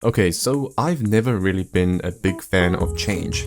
Okay, so I've never really been a big fan of change.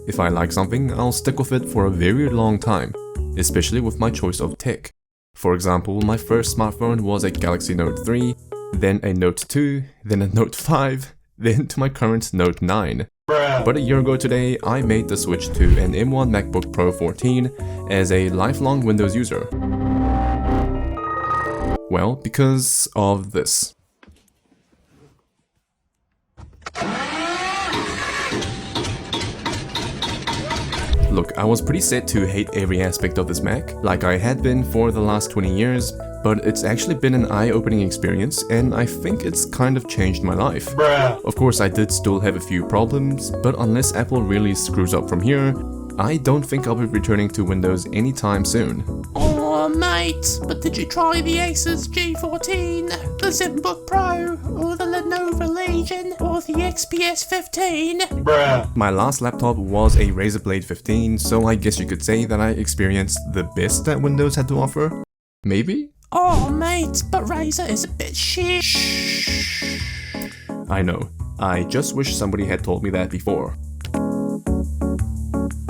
If I like something, I'll stick with it for a very long time, especially with my choice of tech. For example, my first smartphone was a Galaxy Note 3, then a Note 2, then a Note 5, then to my current Note 9. But a year ago today, I made the switch to an M1 Macbook Pro 14 as a lifelong Windows user. Well, because of this. Look, I was pretty set to hate every aspect of this Mac, like I had been for the last 20 years, but it's actually been an eye-opening experience, and I think it's kind of changed my life. Of course, I did still have a few problems, but unless Apple really screws up from here, I don't think I'll be returning to Windows anytime soon. Oh mate, but did you try the Asus G14, the ZBook Pro, or the Lenovo Legion, or the XPS 15? My last laptop was a Razer Blade 15, so I guess you could say that I experienced the best that Windows had to offer? Maybe? Oh mate, but Razer is a bit shit. I know. I just wish somebody had told me that before.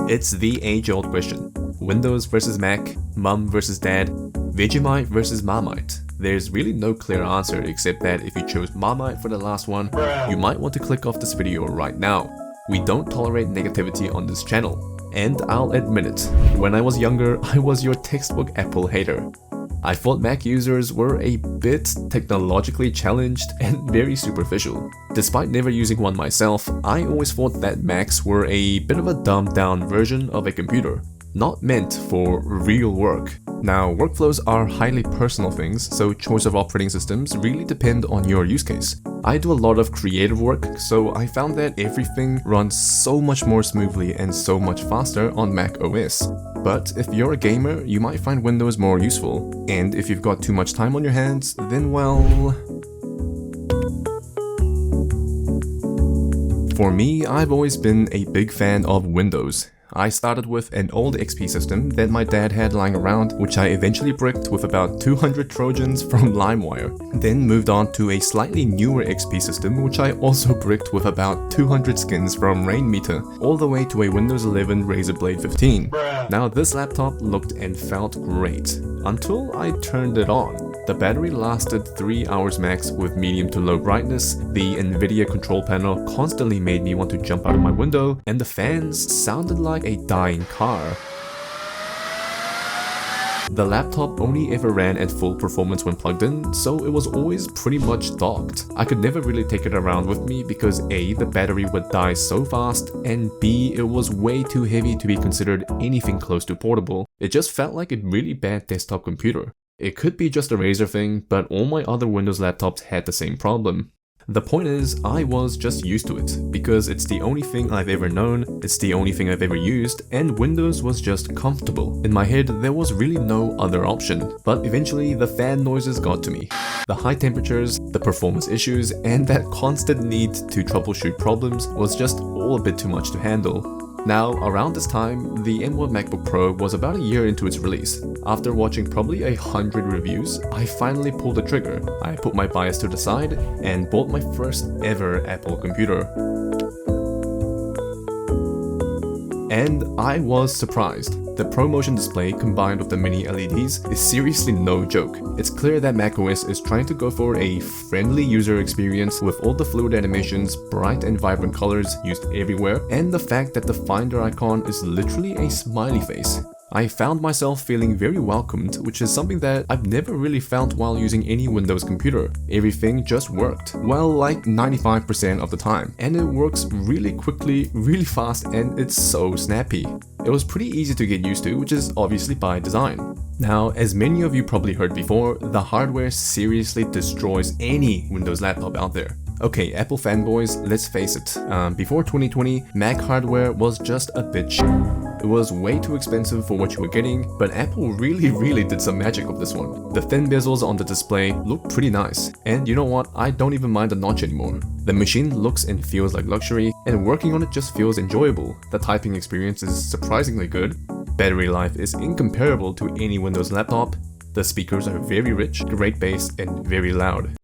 It's the age-old question. Windows versus Mac, Mum versus Dad, Vegemite versus Marmite. There's really no clear answer except that if you chose Marmite for the last one, you might want to click off this video right now. We don't tolerate negativity on this channel. And I'll admit it, when I was younger, I was your textbook Apple hater. I thought Mac users were a bit technologically challenged and very superficial. Despite never using one myself, I always thought that Macs were a bit of a dumbed down version of a computer, not meant for real work. Now, workflows are highly personal things, so choice of operating systems really depend on your use case. I do a lot of creative work, so I found that everything runs so much more smoothly and so much faster on Mac OS. But if you're a gamer, you might find Windows more useful. And if you've got too much time on your hands, then well... For me, I've always been a big fan of Windows. I started with an old XP system that my dad had lying around, which I eventually bricked with about 200 Trojans from LimeWire. Then moved on to a slightly newer XP system, which I also bricked with about 200 skins from Rainmeter, all the way to a Windows 11 Razer Blade 15. Now this laptop looked and felt great, until I turned it on. The battery lasted 3 hours max with medium to low brightness, the Nvidia control panel constantly made me want to jump out of my window, and the fans sounded like a dying car. The laptop only ever ran at full performance when plugged in, so it was always pretty much docked. I could never really take it around with me because A, the battery would die so fast, and B, it was way too heavy to be considered anything close to portable. It just felt like a really bad desktop computer. It could be just a Razer thing, but all my other Windows laptops had the same problem. The point is, I was just used to it, because it's the only thing I've ever known, it's the only thing I've ever used, and Windows was just comfortable. In my head, there was really no other option. But eventually, the fan noises got to me. The high temperatures, the performance issues, and that constant need to troubleshoot problems was just all a bit too much to handle. Now, around this time, the M1 Macbook Pro was about a year into its release. After watching probably 100 reviews, I finally pulled the trigger. I put my bias to the side and bought my first ever Apple computer. And I was surprised. The ProMotion display combined with the mini LEDs is seriously no joke. It's clear that macOS is trying to go for a friendly user experience with all the fluid animations, bright and vibrant colors used everywhere, and the fact that the Finder icon is literally a smiley face. I found myself feeling very welcomed, which is something that I've never really felt while using any Windows computer. Everything just worked. Well, like 95% of the time. And it works really quickly, really fast, and it's so snappy. It was pretty easy to get used to, which is obviously by design. Now, as many of you probably heard before, the hardware seriously destroys any Windows laptop out there. Okay, Apple fanboys, let's face it, before 2020, Mac hardware was just a bit shit. It was way too expensive for what you were getting, but Apple really did some magic with this one. The thin bezels on the display look pretty nice, and you know what, I don't even mind the notch anymore. The machine looks and feels like luxury, and working on it just feels enjoyable. The typing experience is surprisingly good. Battery life is incomparable to any Windows laptop. The speakers are very rich, great bass, and very loud.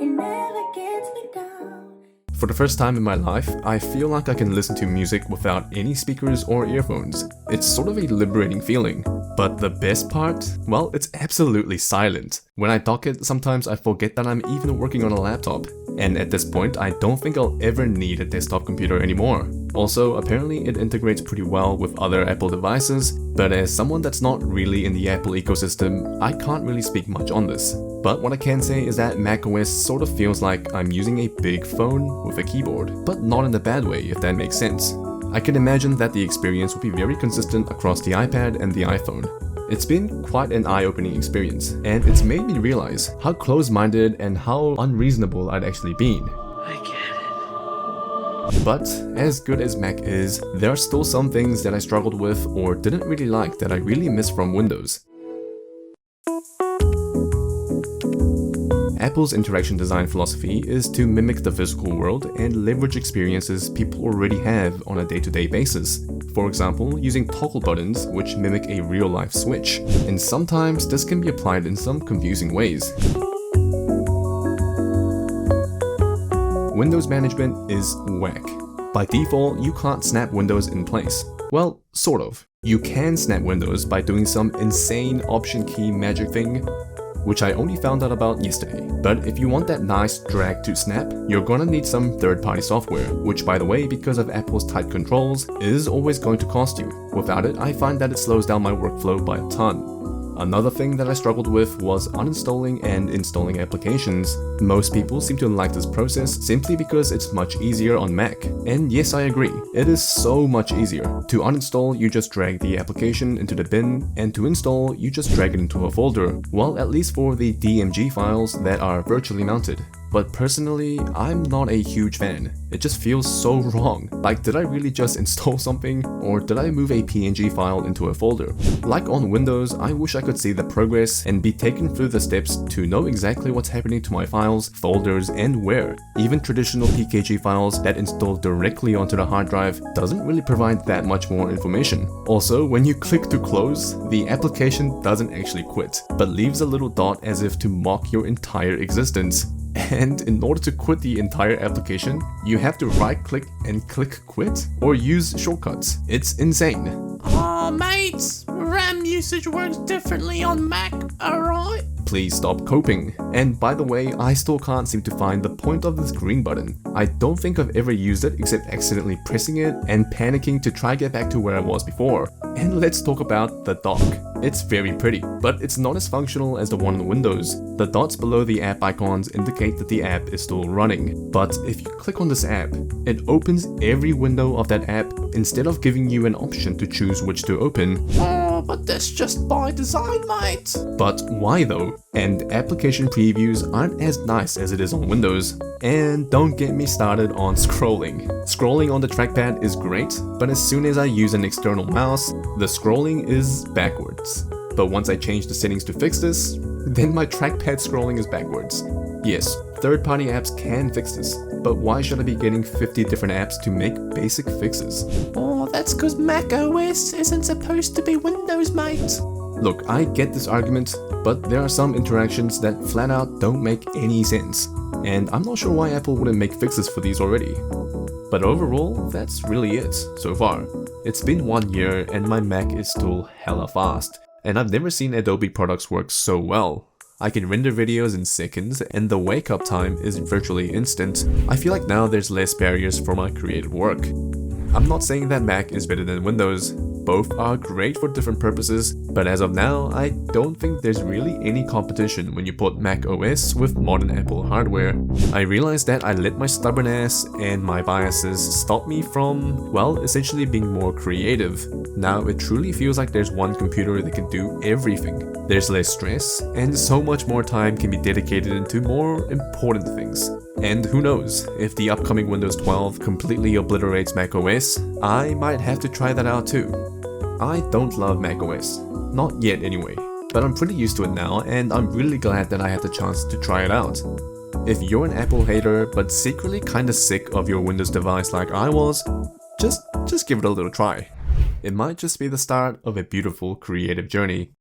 In never gets me down. For the first time in my life, I feel like I can listen to music without any speakers or earphones. It's sort of a liberating feeling. But the best part? Well, it's absolutely silent. When I dock it, sometimes I forget that I'm even working on a laptop. And at this point, I don't think I'll ever need a desktop computer anymore. Also, apparently it integrates pretty well with other Apple devices, but as someone that's not really in the Apple ecosystem, I can't really speak much on this. But what I can say is that macOS sort of feels like I'm using a big phone with a keyboard, but not in a bad way, if that makes sense. I can imagine that the experience will be very consistent across the iPad and the iPhone. It's been quite an eye-opening experience, and it's made me realize how close-minded and how unreasonable I'd actually been. I get it. But as good as Mac is, there are still some things that I struggled with or didn't really like that I really miss from Windows. Apple's interaction design philosophy is to mimic the physical world and leverage experiences people already have on a day-to-day basis. For example, using toggle buttons which mimic a real-life switch, and sometimes this can be applied in some confusing ways. Windows management is whack. By default, you can't snap windows in place. Well, sort of. You can snap windows by doing some insane option key magic thing, which I only found out about yesterday. But if you want that nice drag to snap, you're gonna need some third-party software, which by the way, because of Apple's tight controls, is always going to cost you. Without it, I find that it slows down my workflow by a ton. Another thing that I struggled with was uninstalling and installing applications. Most people seem to like this process simply because it's much easier on Mac. And yes, I agree, it is so much easier. To uninstall, you just drag the application into the bin, and to install, you just drag it into a folder. Well, at least for the DMG files that are virtually mounted. But personally, I'm not a huge fan. It just feels so wrong. Like, did I really just install something? Or did I move a PNG file into a folder? Like on Windows, I wish I could see the progress and be taken through the steps to know exactly what's happening to my files, folders, and where. Even traditional PKG files that install directly onto the hard drive doesn't really provide that much more information. Also, when you click to close, the application doesn't actually quit, but leaves a little dot as if to mock your entire existence. And in order to quit the entire application, you have to right-click and click quit or use shortcuts. It's insane. Aw, mate, RAM usage works differently on Mac, alright? Please stop coping. And by the way, I still can't seem to find the point of this green button. I don't think I've ever used it except accidentally pressing it and panicking to try get back to where I was before. And let's talk about the dock. It's very pretty, but it's not as functional as the one on Windows. The dots below the app icons indicate that the app is still running. But if you click on this app, it opens every window of that app instead of giving you an option to choose which to open. Oh, but that's just by design, mate. But why though? And application previews aren't as nice as it is on Windows. And don't get me started on scrolling. Scrolling on the trackpad is great, but as soon as I use an external mouse, the scrolling is backwards. But once I change the settings to fix this, then my trackpad scrolling is backwards. Yes, third-party apps can fix this, but why should I be getting 50 different apps to make basic fixes? Oh, that's cause Mac OS isn't supposed to be Windows, mate. Look, I get this argument, but there are some interactions that flat out don't make any sense. And I'm not sure why Apple wouldn't make fixes for these already. But overall, that's really it so far. It's been 1 year and my Mac is still hella fast. And I've never seen Adobe products work so well. I can render videos in seconds and the wake up time is virtually instant. I feel like now there's less barriers for my creative work. I'm not saying that Mac is better than Windows. Both are great for different purposes, but as of now, I don't think there's really any competition when you put Mac OS with modern Apple hardware. I realized that I let my stubborn ass and my biases stop me from, well, essentially being more creative. Now it truly feels like there's one computer that can do everything. There's less stress, and so much more time can be dedicated into more important things. And who knows, if the upcoming Windows 12 completely obliterates macOS, I might have to try that out too. I don't love macOS, not yet anyway, but I'm pretty used to it now and I'm really glad that I had the chance to try it out. If you're an Apple hater but secretly kinda sick of your Windows device like I was, just give it a little try. It might just be the start of a beautiful creative journey.